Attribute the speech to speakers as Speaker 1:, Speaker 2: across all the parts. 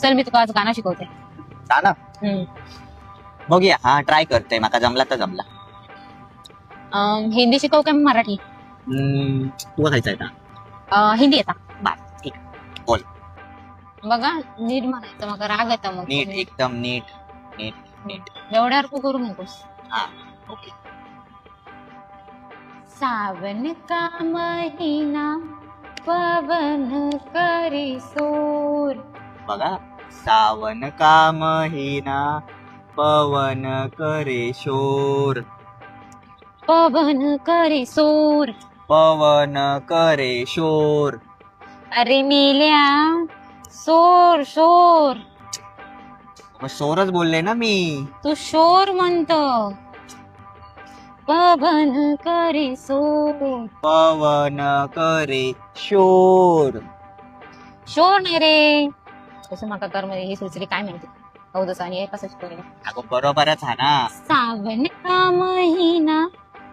Speaker 1: चल मी तुका आज गाणं शिकवते.
Speaker 2: ना बघूया. हा ट्राय करते. माका जमला तर जमला.
Speaker 1: हिंदी शिकवू का मराठी?
Speaker 2: तुला खायचं आहे का?
Speaker 1: हिंदी येता
Speaker 2: बस ठीक. बोल.
Speaker 1: बघा नीट म्हणायचं, मग राग येता मग
Speaker 2: नीट एकदम नीट नीट नीट.
Speaker 1: एवढ्यावर तू करू नकोस.
Speaker 2: हा ओके.
Speaker 1: सावन का महीना पवन करे शोर.
Speaker 2: बघा. सावन का महिना पवन करे शोर.
Speaker 1: पवन करे शोर.
Speaker 2: पवन करे शोर.
Speaker 1: अरे मेल्या शोर शोर.
Speaker 2: मग शोरच बोलले ना मी.
Speaker 1: तू शोर म्हणतो. पवन करे शोर.
Speaker 2: पवन करे शोर.
Speaker 1: शोर नाही रे. कसं माका कर मध्ये ही सुचली काय माहिती. अवधस आणि कसं शिकवले.
Speaker 2: अगो बरोबरच हा ना.
Speaker 1: सावन का महिना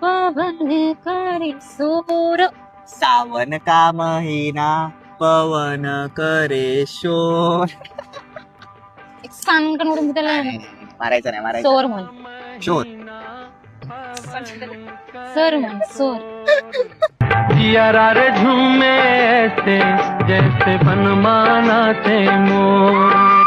Speaker 1: पवन करे शोर.
Speaker 2: सावन का महिना पवन करे शोर.
Speaker 1: एक सांग का नोडून त्याला
Speaker 2: मारायचं नाही मारायचं.
Speaker 1: शोर म्हण.
Speaker 2: शोर.
Speaker 1: सर म्हण सोर.
Speaker 3: जियारा रे झूमे ऐसे जैसे बनमाना थे मोर.